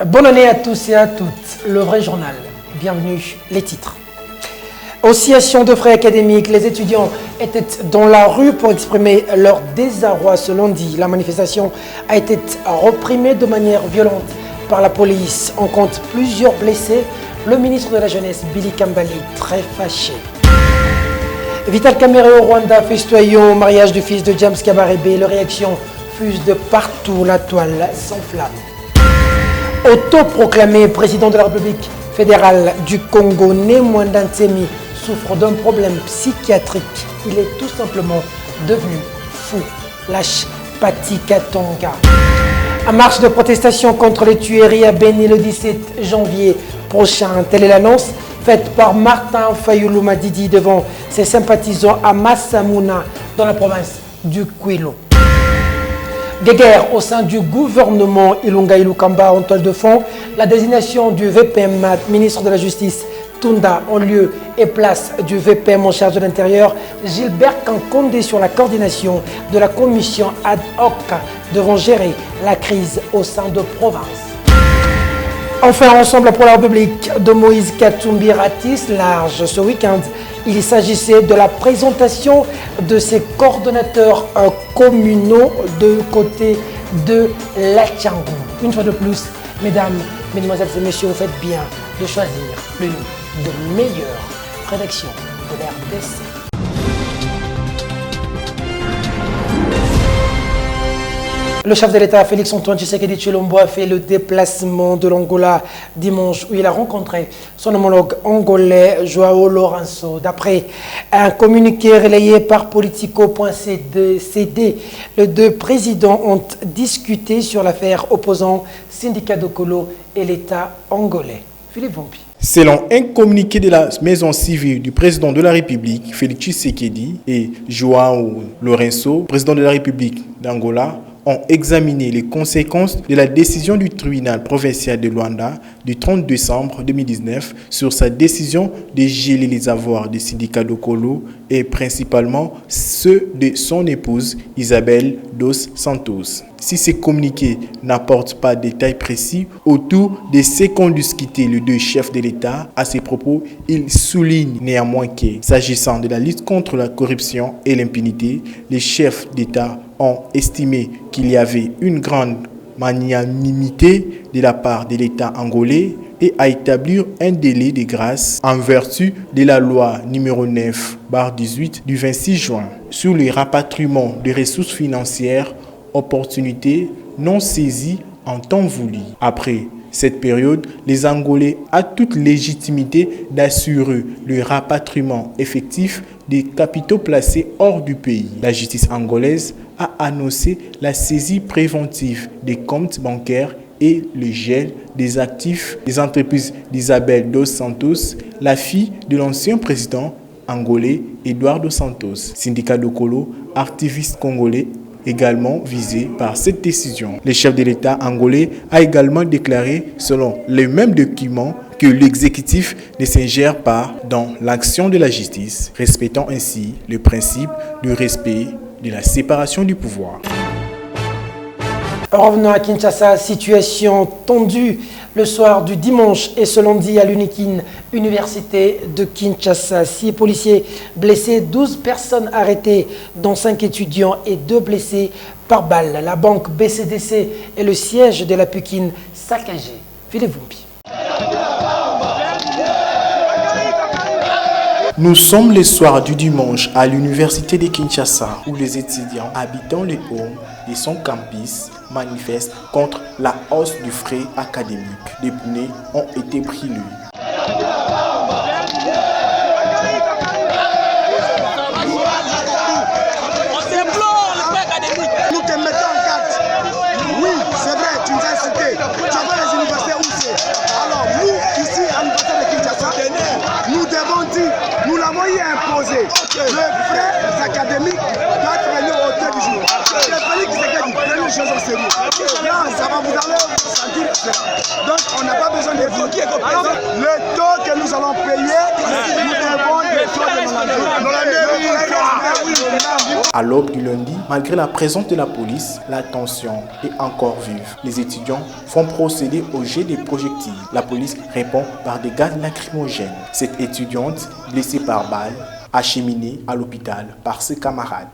Bonne année à tous et à toutes. Le vrai journal. Bienvenue, les titres. Oscillation de frais académiques. Les étudiants étaient dans la rue pour exprimer leur désarroi ce lundi. La manifestation a été reprimée de manière violente par la police. On compte plusieurs blessés. Le ministre de la Jeunesse, Billy Kambali, très fâché. Vital Kamerhe au Rwanda, festoyant au mariage du fils de James Kabarebe. Les réactions fusent de partout. La toile s'enflamme. Autoproclamé président de la République fédérale du Congo, Mwanda Nsemi souffre d'un problème psychiatrique. Il est tout simplement devenu fou. Lâche Pati Katonga. En marche de protestation contre les tueries à Beni le 17 janvier prochain. Telle est l'annonce faite par Martin Fayulu Madidi devant ses sympathisants à Massamouna dans la province du Kwilu. Des guerres au sein du gouvernement Ilunga Ilukamba en toile de fond. La désignation du VPM, ministre de la Justice, Tunda, en lieu et place du VPM en charge de l'Intérieur, Gilbert Kankondé sur la coordination de la commission ad hoc devant gérer la crise au sein de province. Enfin, Ensemble pour la République de Moïse Katumbi ratisse large ce week-end. Il s'agissait de la présentation de ses coordonnateurs communaux de côté de l'Atchangou. Une fois de plus, mesdames, mesdemoiselles et messieurs, vous faites bien de choisir l'une des meilleures rédactions de l'RDC. Le chef de l'État, Félix-Antoine Tshisekedi Tshilombo, a fait le déplacement de l'Angola dimanche où il a rencontré son homologue angolais João Lourenço. D'après un communiqué relayé par Politico.cd, les deux présidents ont discuté sur l'affaire opposant Syndicat Dokolo et l'État angolais. Philippe Vampi. Selon un communiqué de la maison civile du président de la République, Félix Tshisekedi, et João Lourenço, président de la République d'Angola, ont examiné les conséquences de la décision du tribunal provincial de Luanda du 30 décembre 2019 sur sa décision de geler les avoirs des syndicats Dokolo et principalement ceux de son épouse Isabelle dos Santos. Si ces communiqués n'apportent pas de détails précis autour de ce qu'ont discuté les deux chefs de l'État, à ces propos, ils soulignent néanmoins que, s'agissant de la lutte contre la corruption et l'impunité, les chefs d'État ont estimé qu'il y avait une grande magnanimité de la part de l'État angolais et à établir un délai de grâce en vertu de la loi numéro 9/18 du 26 juin sur le rapatriement des ressources financières, opportunités non saisies en temps voulu. Après cette période, les Angolais ont toute légitimité d'assurer le rapatriement effectif des capitaux placés hors du pays. La justice angolaise a annoncé la saisie préventive des comptes bancaires et le gel des actifs des entreprises d'Isabelle dos Santos, la fille de l'ancien président angolais Eduardo Santos. Syndicat Dokolo, activiste congolais, également visé par cette décision. Le chef de l'État angolais a également déclaré, selon les mêmes documents, que l'exécutif ne s'ingère pas dans l'action de la justice, respectant ainsi le principe du respect de la séparation du pouvoir. Revenons à Kinshasa, situation tendue le soir du dimanche et ce lundi à l'Unikin, université de Kinshasa. 6 policiers blessés, 12 personnes arrêtées, dont 5 étudiants et 2 blessés par balle. La banque BCDC et le siège de la Pukin saccagés. Philippe Vampi. Nous sommes le soir du dimanche à l'université de Kinshasa où les étudiants habitant les halls de son campus manifestent contre la hausse du frais académique. Des pneus ont été brûlés. Nous te mettons en garde. Oui, c'est vrai, tu nous as cité. Tu avais les universités où c'est. Alors, nous, ici, à l'université de Kinshasa, nous devons dire, nous l'avons y imposé. Le frais académique doit être réuni au hauteur du jour. C'est Félix Tshisekedi, prenez les choses au sérieux. Là, ça va vous aller sentir. Donc, on n'a pas besoin de vous. Le taux que nous allons payer, nous devons le taux de 92. À l'aube du lundi, malgré la présence de la police, la tension est encore vive. Les étudiants font procéder au jet des projectiles. La police répond par des gaz lacrymogènes. Cette étudiante, blessée par balle, acheminée à l'hôpital par ses camarades.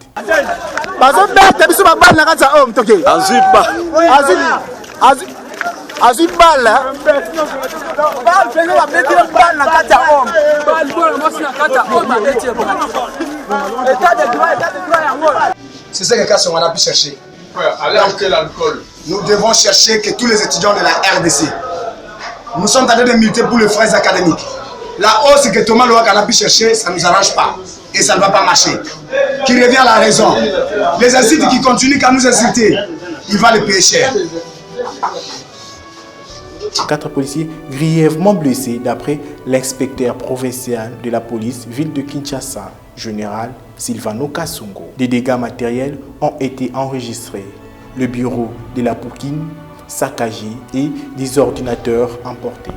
C'est ça que on a pu chercher. Nous devons chercher que tous les étudiants de la RDC, nous sommes en train de militer pour les frais académiques. La hausse que Thomas Louak a pu chercher, ça ne nous arrange pas. Et ça ne va pas marcher. Qui revient à la raison. Les insultes qui continuent à nous insulter, il va les payer cher. 4 policiers grièvement blessés d'après l'inspecteur provincial de la police ville de Kinshasa, général Silvano Kasongo. Des dégâts matériels ont été enregistrés. Le bureau de la Poukine saccagé et des ordinateurs emportés.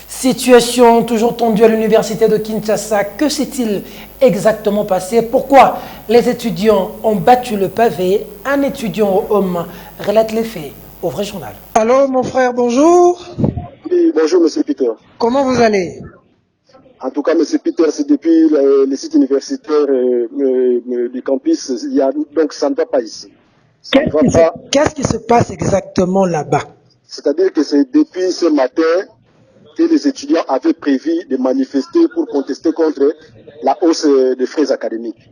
Situation toujours tendue à l'université de Kinshasa. Que s'est-il exactement passé? Pourquoi les étudiants ont battu le pavé? Un étudiant homme relate les faits au vrai journal. Allô mon frère, bonjour. Oui, bonjour monsieur Peter. Comment vous allez? En tout cas, monsieur Peter, c'est depuis le site universitaire du campus, donc ça ne va pas ici. Qu'est-ce qui se passe exactement là-bas? C'est-à-dire que c'est depuis ce matin que les étudiants avaient prévu de manifester pour contester contre la hausse des frais académiques.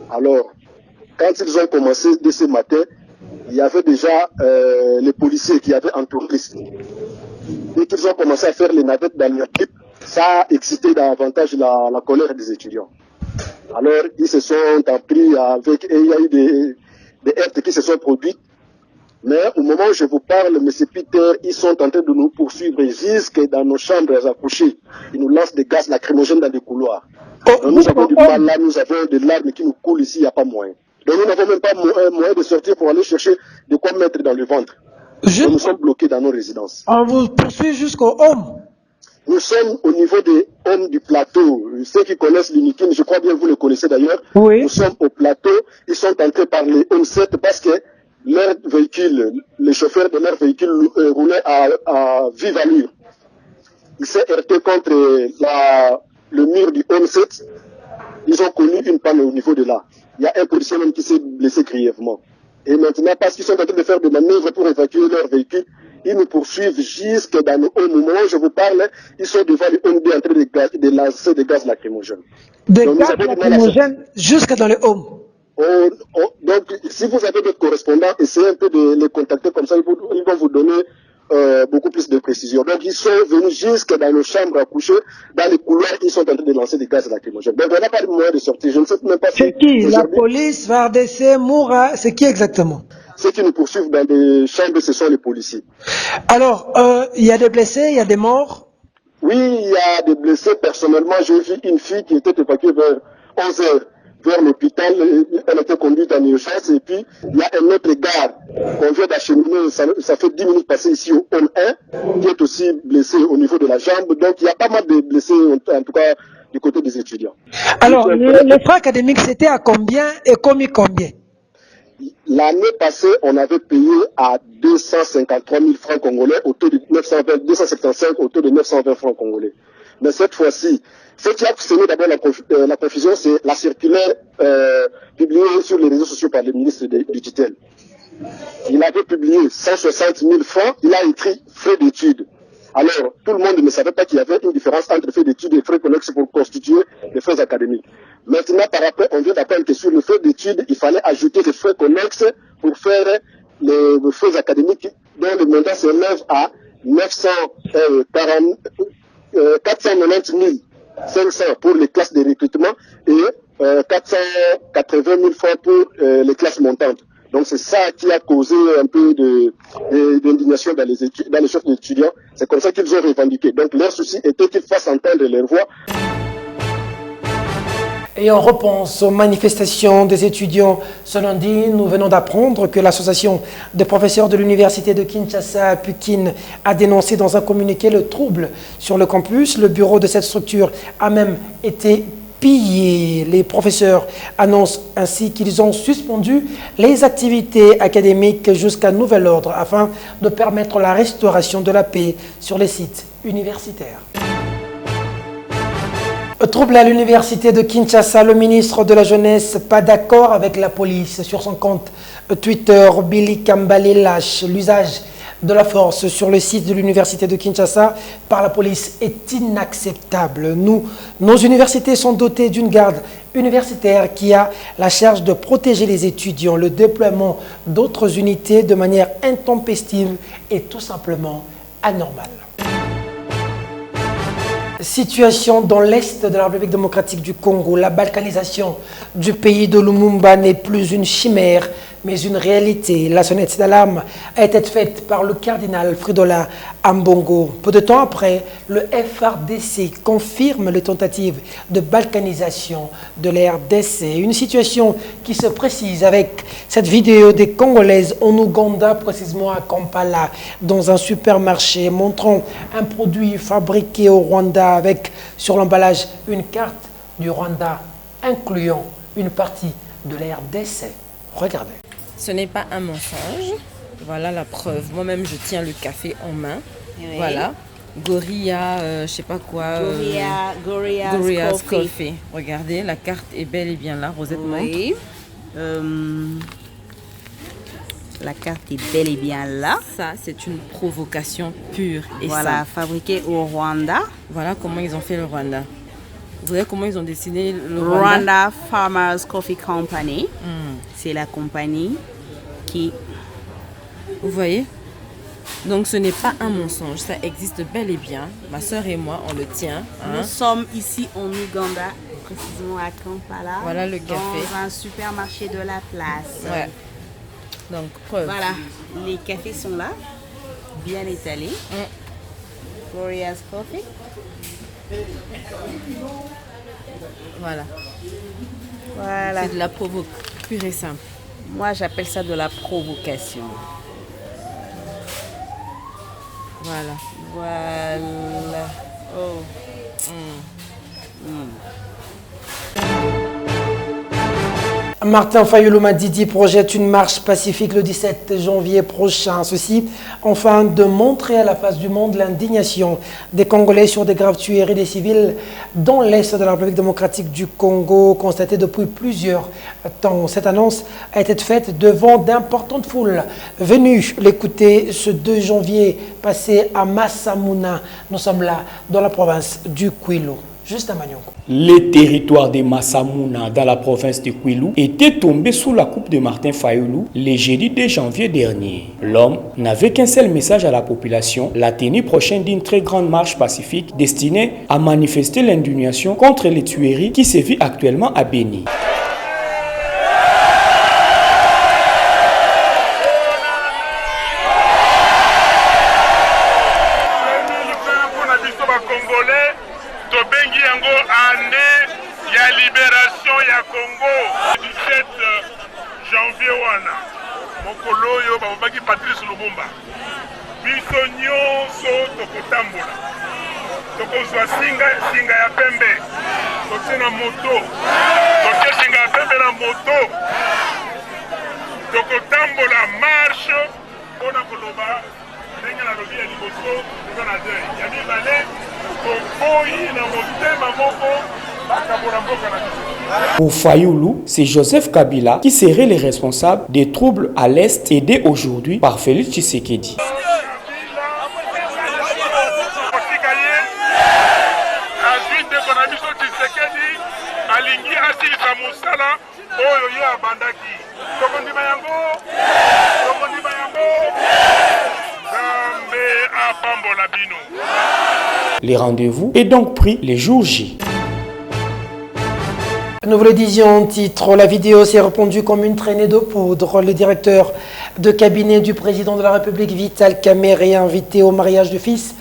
Alors, quand ils ont commencé dès ce matin, il y avait déjà les policiers qui avaient entouré les sites. Dès qu'ils ont commencé à faire les navettes dans leur clip, ça a excité davantage la colère des étudiants. Alors, ils se sont pris avec, et il y a eu des heurts qui se sont produits. Mais au moment où je vous parle, M. Peter, ils sont en train de nous poursuivre jusque dans nos chambres à coucher. Ils nous lancent des gaz lacrymogènes dans les couloirs. Donc, nous avons du mal là, nous avons des larmes qui nous coulent ici, il n'y a pas moyen. Donc nous n'avons même pas moyen de sortir pour aller chercher de quoi mettre dans le ventre. Donc, nous sommes bloqués dans nos résidences. On vous poursuit jusqu'au home. Nous sommes au niveau des hommes du plateau. Ceux qui connaissent l'Unikin, je crois bien vous le connaissez d'ailleurs. Oui. Nous sommes au plateau. Ils sont entrés par les home 7 parce que leur véhicule, les chauffeurs de leur véhicule roulaient à vive allure. Ils s'est heurté contre le mur du home 7. Ils ont connu une panne au niveau de là. Il y a un policier même qui s'est blessé grièvement. Et maintenant, parce qu'ils sont en train de faire des manœuvres pour évacuer leur véhicule, ils nous poursuivent jusque dans le home. Au moment où je vous parle, ils sont devant le home en train de lancer des gaz lacrymogènes. Des gaz lacrymogènes jusque dans le home. Donc, si vous avez d'autres correspondants, essayez un peu de les contacter comme ça, ils vont vous donner beaucoup plus de précision. Donc, ils sont venus jusque dans nos chambres à coucher, dans les couloirs, ils sont en train de lancer des gaz lacrymogènes. Donc, on n'a pas de moyen de sortir. Je ne sais même pas c'est qui? La police, VARDC, Moura, c'est qui exactement? Ceux qui nous poursuivent dans des chambres, ce sont les policiers. Alors, il y a des blessés, il y a des morts? Oui, il y a des blessés. Personnellement, j'ai vu une fille qui était évacuée vers 11 heures vers l'hôpital. Elle était conduite en urgence. Et puis, il y a un autre gars qu'on vient d'acheminer. Ça fait 10 minutes passé ici au hall 1, qui est aussi blessé au niveau de la jambe. Donc, il y a pas mal de blessés, en tout cas, du côté des étudiants. Alors, les frais académiques, c'était à combien et commis combien? L'année passée, on avait payé à 253 000 francs congolais au taux de 920, 275 au taux de 920 francs congolais. Mais cette fois-ci, ce qui a semé d'abord la confusion, c'est la circulaire publiée sur les réseaux sociaux par le ministre du tutelle. Il avait publié 160 000 francs, il a écrit frais d'études. Alors, tout le monde ne savait pas qu'il y avait une différence entre frais d'études et frais connexes pour constituer les frais académiques. Maintenant, par rapport, on vient d'apprendre que sur le frais d'études, il fallait ajouter des frais connexes pour faire les frais académiques dont le montant s'élève à 490 500 pour les classes de recrutement et 480 000 francs pour les classes montantes. Donc c'est ça qui a causé un peu d'indignation dans les chefs d'étudiants. C'est comme ça qu'ils ont revendiqué. Donc leur souci était qu'ils fassent entendre leur voix. Et on repense aux manifestations des étudiants. Ce lundi, nous venons d'apprendre que l'association des professeurs de l'université de Kinshasa, Pukin, a dénoncé dans un communiqué le trouble sur le campus. Le bureau de cette structure a même été pillés. Les professeurs annoncent ainsi qu'ils ont suspendu les activités académiques jusqu'à nouvel ordre afin de permettre la restauration de la paix sur les sites universitaires. Trouble à l'université de Kinshasa, le ministre de la Jeunesse, pas d'accord avec la police. Sur son compte Twitter, Billy Kambale lâche l'usage de la force sur le site de l'université de Kinshasa par la police est inacceptable. Nos universités sont dotées d'une garde universitaire qui a la charge de protéger les étudiants. Le déploiement d'autres unités de manière intempestive est tout simplement anormal. Situation dans l'Est de la République démocratique du Congo. La balkanisation du pays de Lumumba n'est plus une chimère, mais une réalité. La sonnette d'alarme a été faite par le cardinal Fridolin Ambongo. Peu de temps après, le FARDC confirme les tentatives de balkanisation de l'RDC. Une situation qui se précise avec cette vidéo des Congolaises en Ouganda, précisément à Kampala, dans un supermarché, montrant un produit fabriqué au Rwanda avec sur l'emballage une carte du Rwanda, incluant une partie de l'RDC. Regardez. Ce n'est pas un mensonge. Voilà la preuve. Moi-même, je tiens le café en main. Oui. Voilà. Gorilla, je sais pas quoi. Gorilla's Coffee. Regardez, la carte est bel et bien là. Rosette montre. La carte est bel et bien là. Ça, c'est une provocation pure et voilà, simple. Fabriqué au Rwanda. Voilà comment ils ont fait le Rwanda. Vous voyez comment ils ont dessiné le Rwanda? Rwanda Farmers Coffee Company. C'est la compagnie qui... Vous voyez? Donc ce n'est pas un mensonge, ça existe bel et bien. Ma soeur et moi, on le tient. Nous sommes ici en Ouganda, précisément à Kampala. Voilà le café. Dans un supermarché de la place. Ouais. Donc preuve. Voilà, les cafés sont là, bien étalés. Gloria's Coffee. Voilà. Voilà. C'est de la provoque, pure et simple. Moi, j'appelle ça de la provocation. Voilà. Voilà. Oh. Martin Fayulu Madidi projette une marche pacifique le 17 janvier prochain. Ceci, afin de montrer à la face du monde l'indignation des Congolais sur des graves tueries des civils dans l'Est de la République démocratique du Congo, constatée depuis plusieurs temps. Cette annonce a été faite devant d'importantes foules venues l'écouter ce 2 janvier passé à Massamouna. Nous sommes là dans la province du Kwilu. Juste à Manioko. Le territoire de Massamouna dans la province de Kwilu était tombé sous la coupe de Martin Fayulu le jeudi 2 janvier dernier. L'homme n'avait qu'un seul message à la population, la tenue prochaine d'une très grande marche pacifique destinée à manifester l'indignation contre les tueries qui sévissent actuellement à Béni. janvier wana mokolo oyo babaki Patrice Lumumba biso nyonso tokotambola tokozwa singa ya pembe totie na moto totie singa ya pembe na moto tokotambola marche mpona koloba ndenge nalobi ya liboso eza na deuil ya mibale tokoyi na motema moko bakabola mboka na biso. Pour Fayulu, c'est Joseph Kabila qui serait le responsable des troubles à l'Est aidés aujourd'hui par Félix Tshisekedi. Les rendez-vous est donc pris les jours J. Nous vous le disions en titre, la vidéo s'est répandue comme une traînée de poudre. Le directeur de cabinet du président de la République, Vital Kamerhe, est invité au mariage du fils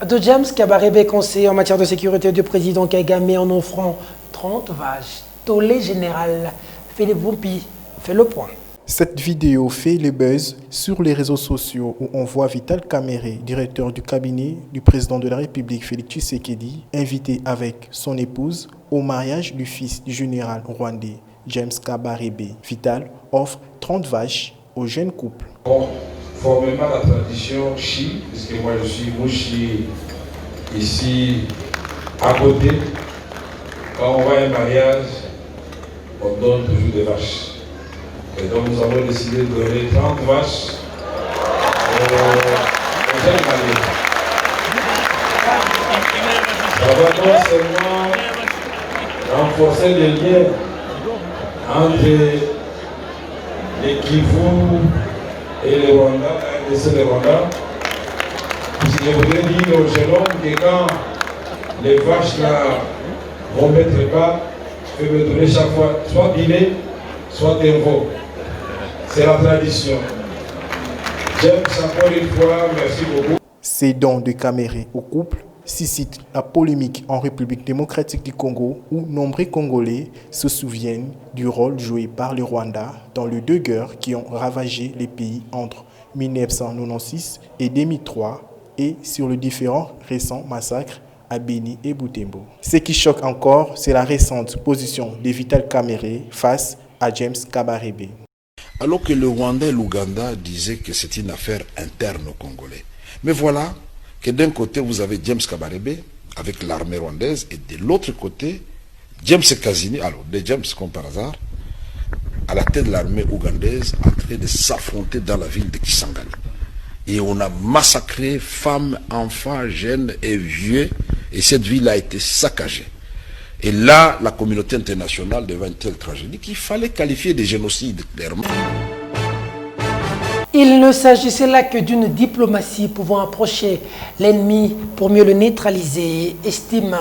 de James Kabarebe, conseiller en matière de sécurité du président Kagame, en offrant 30 vaches. Tollé général, Philippe Vumpi fait le point. Cette vidéo fait le buzz sur les réseaux sociaux où on voit Vital Kamerhe, directeur du cabinet du président de la République Félix Tshisekedi, invité avec son épouse au mariage du fils du général rwandais James Kabarebe. Vital offre 30 vaches au jeune couple. Formellement la tradition Chi, puisque moi je suis Mouchi ici à côté, quand on va à un mariage, on donne toujours des vaches. Et donc nous avons décidé de donner 30 vaches aux jeunes mariés. Ça va non seulement renforcer les liens entre les Kivu et les Rwandais, les Rwandais. Je voudrais dire aux jeunes hommes que quand les vaches là vont mettre pas, je peux me donner chaque fois soit dîner, soit tempo. C'est la tradition. J'aime encore une fois, merci beaucoup. Ces dons de Kamerhe au couple suscitent la polémique en République démocratique du Congo où nombreux Congolais se souviennent du rôle joué par le Rwanda dans les deux guerres qui ont ravagé les pays entre 1996 et 2003 et sur les différents récents massacres à Beni et Butembo. Ce qui choque encore, c'est la récente position de Vital Kamerhe face à James Kabarebe. Alors que le Rwanda et l'Ouganda disaient que c'est une affaire interne aux Congolais. Mais voilà que d'un côté, vous avez James Kabarebe avec l'armée rwandaise et de l'autre côté, James Kazini, alors de James comme par hasard, à la tête de l'armée ougandaise en train de s'affronter dans la ville de Kisangani. Et on a massacré femmes, enfants, jeunes et vieux et cette ville a été saccagée. Et là, la communauté internationale devant une telle tragédie qu'il fallait qualifier de génocide, clairement. Il ne s'agissait là que d'une diplomatie pouvant approcher l'ennemi pour mieux le neutraliser, estime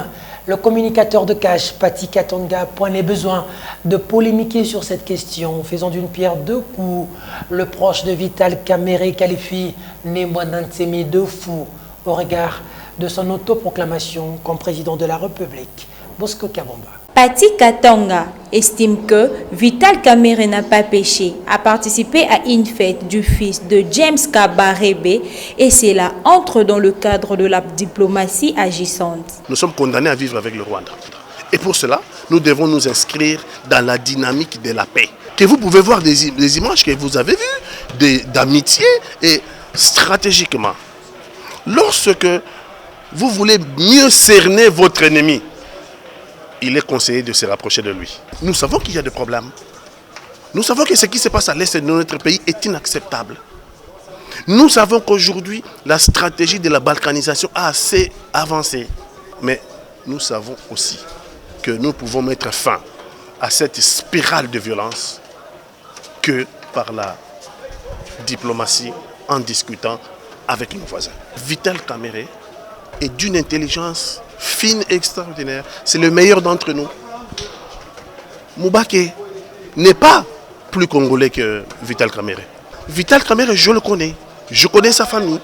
le communicateur de Cash, Pati Katonga. Point n'est besoin de polémiquer sur cette question. Faisant d'une pierre deux coups, le proche de Vital Kamerhe qualifie Némouana Ntsemi de fou au regard de son autoproclamation comme président de la République. Bosco Kabomba. Pati Katonga estime que Vital Kamerhe n'a pas péché à participer à une fête du fils de James Kabarebe et cela entre dans le cadre de la diplomatie agissante. Nous sommes condamnés à vivre avec le Rwanda. Et pour cela, nous devons nous inscrire dans la dynamique de la paix. Que vous pouvez voir des images que vous avez vues d'amitié et stratégiquement. Lorsque vous voulez mieux cerner votre ennemi, il est conseillé de se rapprocher de lui. Nous savons qu'il y a des problèmes. Nous savons que ce qui se passe à l'est de notre pays est inacceptable. Nous savons qu'aujourd'hui, la stratégie de la balkanisation a assez avancé. Mais nous savons aussi que nous pouvons mettre fin à cette spirale de violence que par la diplomatie en discutant avec nos voisins. Vital Kamerhe est d'une intelligence fine et extraordinaire. C'est le meilleur d'entre nous. Moubake n'est pas plus congolais que Vital Kamerhe. Vital Kamerhe, je le connais. Je connais sa famille.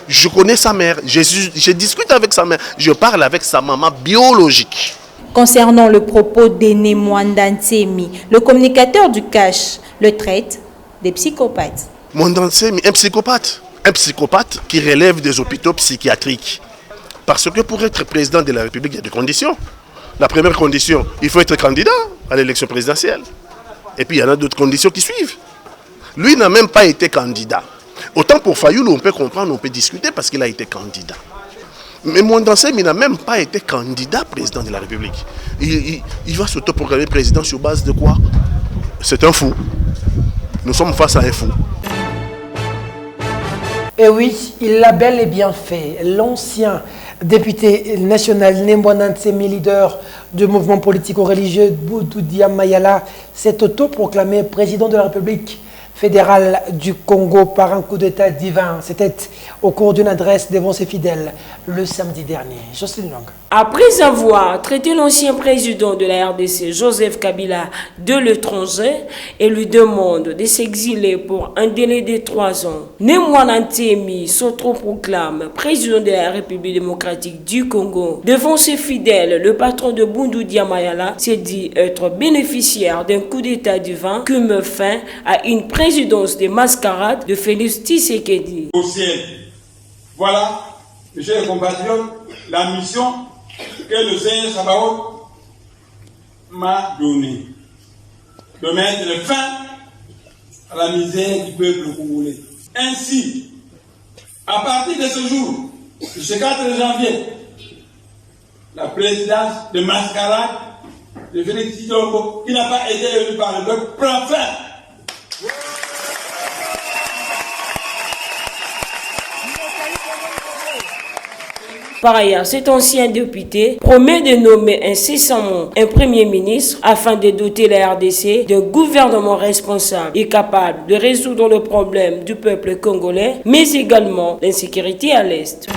Je connais sa mère. Je discute avec sa mère. Je parle avec sa maman biologique. Concernant le propos de Némouana Ntsemi, le communicateur du Cash le traite des psychopathes. Némouana Ntsemi, un psychopathe qui relève des hôpitaux psychiatriques. Parce que pour être président de la République, il y a des conditions. La première condition, il faut être candidat à l'élection présidentielle. Et puis il y en a d'autres conditions qui suivent. Lui n'a même pas été candidat. Autant pour Fayoulou, on peut comprendre, on peut discuter parce qu'il a été candidat. Mais Némouana Ntsemi n'a même pas été candidat président de la République. Il va s'autoproclamer président sur base de quoi? C'est un fou. Nous sommes face à un fou. Et oui, il l'a bel et bien fait. L'ancien député national Némouana Ntsemi, leader du mouvement politico-religieux Boudou Mayala, s'est autoproclamé président de la République fédérale du Congo par un coup d'état divin. C'était au cours d'une adresse devant ses fidèles le samedi dernier. Jocelyne Lang. Après avoir traité l'ancien président de la RDC, Joseph Kabila, de l'étranger et lui demande de s'exiler pour un délai de 3 ans, Némouana Ntsemi s'autoproclame président de la République démocratique du Congo. Devant ses fidèles, le patron de Boudou Mayala s'est dit être bénéficiaire d'un coup d'état divin qui met fin à une présidence des mascarades de Félix Tshisekedi. Au ciel. Voilà, mes chers compatriotes, la mission que le Seigneur Sabaoth m'a donnée. De mettre fin à la misère du peuple congolais. Ainsi, à partir de ce jour, ce 4 janvier, la présidence de mascarade de Félix Tshisekedi, qui n'a pas été élu par le peuple, prend fin. Par ailleurs, cet ancien député promet de nommer incessamment un premier ministre afin de doter la RDC d'un gouvernement responsable et capable de résoudre le problème du peuple congolais, mais également l'insécurité à l'Est.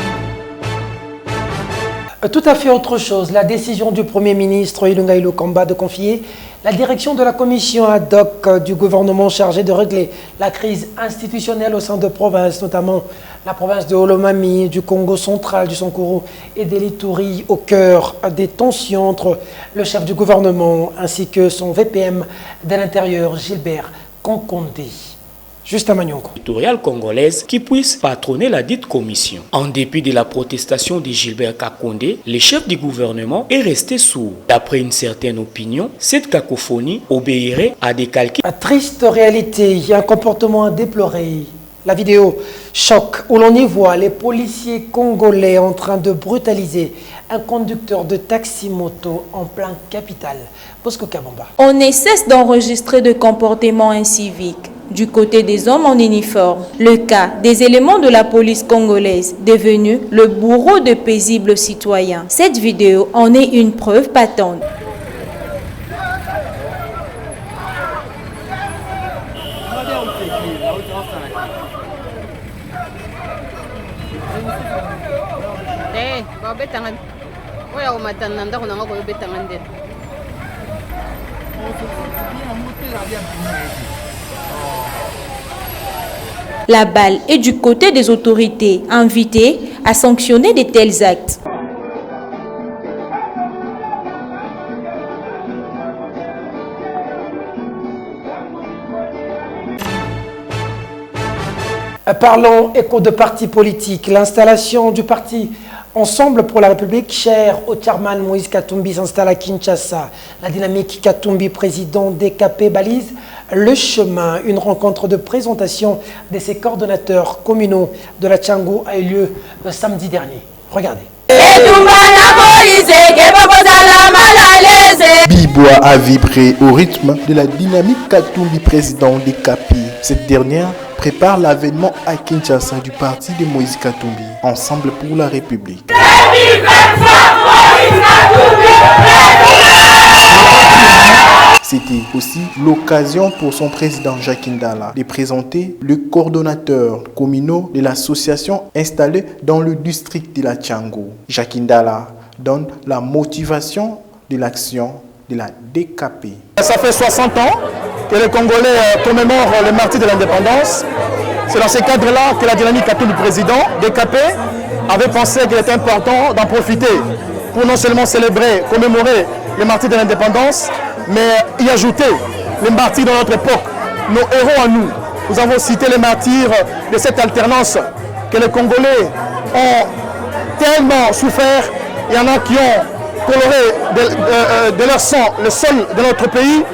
Tout à fait autre chose, la décision du Premier ministre Ilunga Ilukamba de confier la direction de la commission ad hoc du gouvernement chargée de régler la crise institutionnelle au sein de provinces, notamment la province de Olomami, du Congo central, du Sankuru et de l'Ituri, au cœur des tensions entre le chef du gouvernement ainsi que son VPM de l'Intérieur, Gilbert Kankondé. Juste à Magnonko. Territoriale congolaise qui puisse patronner la dite commission. En dépit de la protestation de Gilbert Kakondé, le chef du gouvernement est resté sourd. D'après une certaine opinion, cette cacophonie obéirait à des calculs. La triste réalité, il y a un comportement à déplorer. La vidéo choc où l'on y voit les policiers congolais en train de brutaliser un conducteur de taxi-moto en plein capital. Bosco Kabamba. On ne cesse d'enregistrer de comportements inciviques du côté des hommes en uniforme. Le cas des éléments de la police congolaise devenus le bourreau de paisibles citoyens. Cette vidéo en est une preuve patente. La balle est du côté des autorités invitées à sanctionner de tels actes. Parlons écho de partis politiques. L'installation du parti Ensemble pour la République, cher au chairman Moïse Katumbi, s'installe à Kinshasa. La dynamique Katumbi, président DKP, balise le chemin. Une rencontre de présentation de ses coordonnateurs communaux de la Tchangou a eu lieu le samedi dernier. Regardez. Bibois a vibré au rythme de la dynamique Katumbi, président DKP. Cette dernière prépare l'avènement à Kinshasa du parti de Moïse Katumbi, Ensemble pour la République. C'était aussi l'occasion pour son président Jacques Ndala de présenter le coordonnateur communaux de l'association installée dans le district de la Tchangou. Jacques Ndala donne la motivation de l'action de la DKP. Ça fait 60 ans que les Congolais commémorent le martyr de l'indépendance. C'est dans ce cadre-là que la dynamique Katumbi du président DKP avait pensé qu'il était important d'en profiter pour non seulement célébrer, commémorer le martyr de l'indépendance, mais y ajouter les martyrs de notre époque, nos héros à nous. Nous avons cité les martyrs de cette alternance que les Congolais ont tellement souffert. Il y en a qui ont coloré de leur sang le sol de notre pays.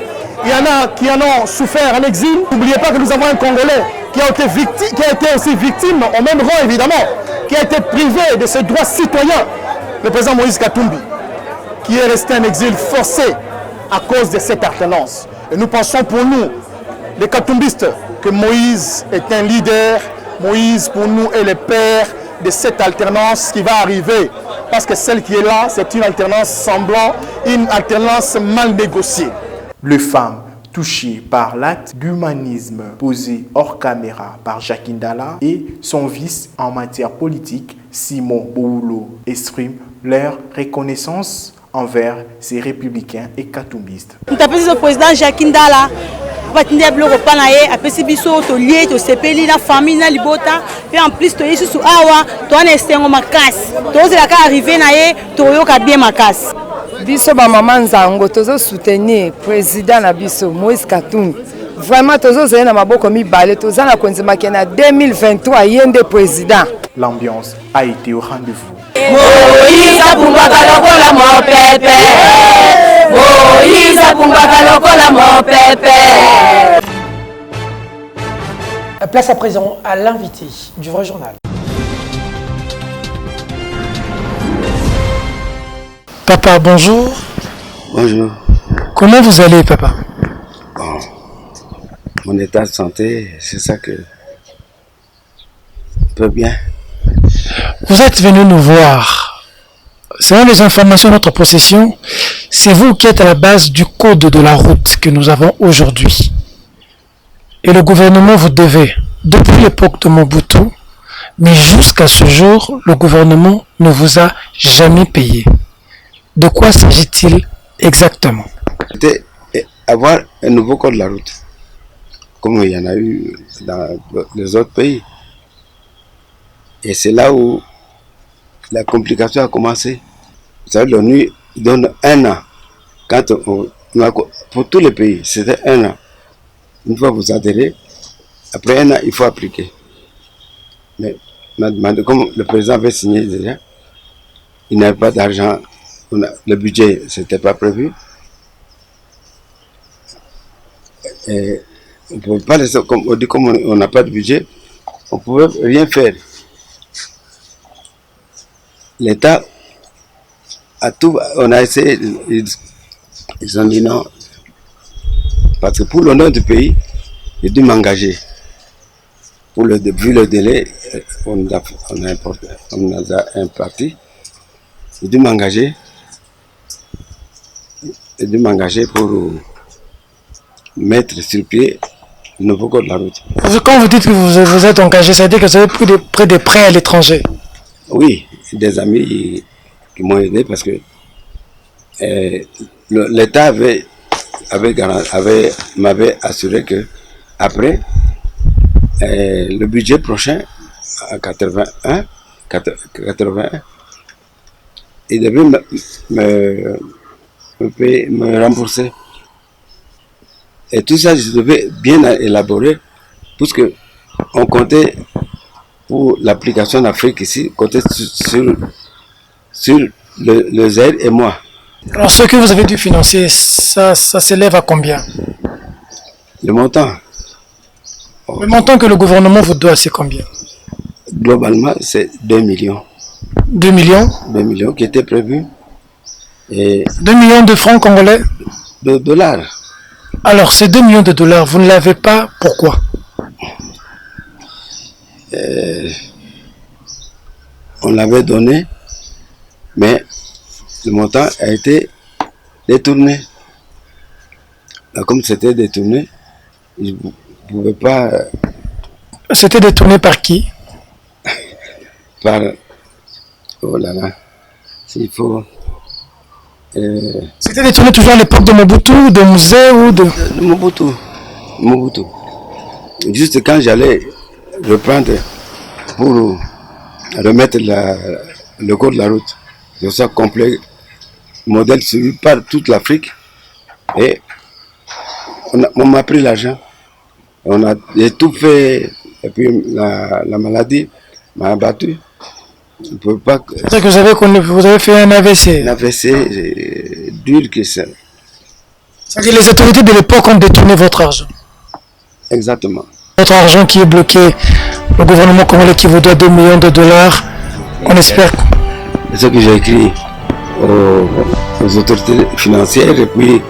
Il y en a qui en ont souffert en exil. N'oubliez pas que nous avons un Congolais qui a été aussi victime, au même rang évidemment, qui a été privé de ses droits citoyens, le président Moïse Katumbi, qui est resté en exil forcé à cause de cette alternance. Et nous pensons pour nous, les Katumbistes, que Moïse est un leader. Moïse pour nous est le père de cette alternance qui va arriver. Parce que celle qui est là, c'est une alternance semblant, une alternance mal négociée. Les femmes touchées par l'acte d'humanisme posé hors caméra par Jacques Ndala et son vice en matière politique, Simon Boulo, expriment leur reconnaissance envers ces républicains et katumbistes. Nous avons le président Jacques Ndala. Et en plus, tu es sous awa, tu es un makas. Tu es arrivé na ye, tu es bien makas. Biso ba maman Nzango tozo soutenir président na biso Moïse Katumbi Vraiment, tous les maboko mibale, tous les konzima qui na 2023 yende président. L'ambiance a été au rendez-vous. Moïse Pumbaka lokola mon pépé. Moïse Pumbaka lokola mon pépé. Place à présent à l'invité du vrai journal. Papa, bonjour. Bonjour. Comment vous allez, papa? Bon. Mon état de santé, c'est ça que... Un peu bien. Vous êtes venu nous voir. Selon les informations de notre possession, c'est vous qui êtes à la base du code de la route que nous avons aujourd'hui. Et le gouvernement vous devait, depuis l'époque de Mobutu, mais jusqu'à ce jour, le gouvernement ne vous a jamais payé. De quoi s'agit-il exactement? C'était avoir un nouveau code de la route, comme il y en a eu dans les autres pays. Et c'est là où la complication a commencé. Vous savez, l'ONU donne 1 an. Quand pour tous les pays, c'était 1 an. Une fois vous adhérez, après 1 an, il faut appliquer. Mais on a demandé, comme le président avait signé déjà, il n'avait pas d'argent, le budget, ce n'était pas prévu. Et on ne pouvait pas laisser, comme on n'a pas de budget, on ne pouvait rien faire. L'État a tout, on a essayé, ils ont dit non. Parce que pour l'honneur du pays, j'ai dû m'engager. Vu le délai, on a un parti. J'ai dû m'engager. J'ai dû m'engager pour mettre sur pied le nouveau code de la route. Quand vous dites que vous êtes engagé, ça veut dire que vous avez pris des prêts à l'étranger? Oui, c'est des amis qui m'ont aidé parce que l'État m'avait assuré que après le budget prochain à 81, il devait me rembourser. Et tout ça, je devais bien élaborer, puisque on comptait pour l'application en Afrique ici, comptait sur le Z et moi. Alors ce que vous avez dû financer, ça s'élève à combien? Le montant. Le montant que le gouvernement vous doit, c'est combien? Globalement, c'est 2 millions. 2 millions? 2 millions qui étaient prévus. Et 2 millions de francs congolais? De dollars. Alors, ces 2 millions de dollars, vous ne l'avez pas, pourquoi? On l'avait donné, mais le montant a été détourné. Alors, comme c'était détourné, je ne pouvais pas... C'était détourné par qui? Par... Oh là là, s'il faut... C'était détourné toujours à l'époque de Mobutu, de Musée ou de... Mobutu. Juste quand j'allais reprendre pour remettre le code de la route, de ça complet, modèle suivi par toute l'Afrique, et on m'a pris l'argent. J'ai tout fait, et puis la maladie m'a abattu. Je peux pas... C'est que vous avez fait un AVC. Un AVC dur que ça. C'est-à-dire que les autorités de l'époque ont détourné votre argent. Exactement. Votre argent qui est bloqué, le gouvernement congolais qui vous doit 2 millions de dollars, on espère. C'est ce que j'ai écrit aux autorités financières et puis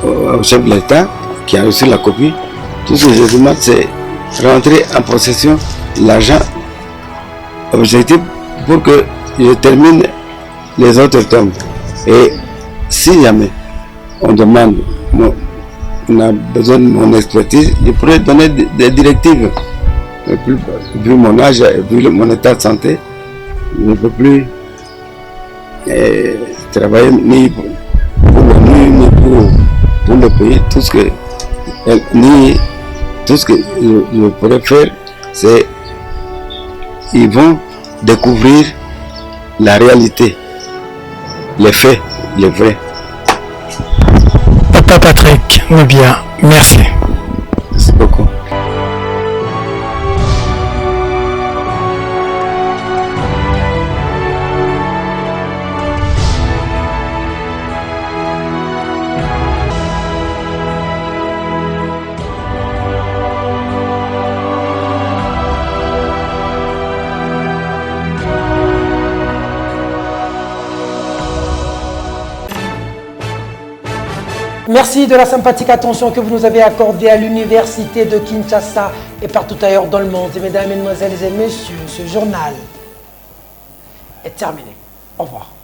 au chef de l'État qui a reçu la copie. Tout ce que je demande, c'est rentrer en possession de l'argent objectif pour que je termine les autres tomes. Et si jamais on demande, on a besoin de mon expertise, je pourrais donner des directives. Vu mon âge et vu mon état de santé, je ne peux plus travailler ni pour l'ONU, ni pour le pays. Tout ce que je pourrais faire, c'est ils vont découvrir la réalité, les faits, les vrais. Papa Patrick, bien, merci. Merci de la sympathique attention que vous nous avez accordée à l'université de Kinshasa et partout ailleurs dans le monde. Et mesdames, mesdemoiselles et messieurs, ce journal est terminé. Au revoir.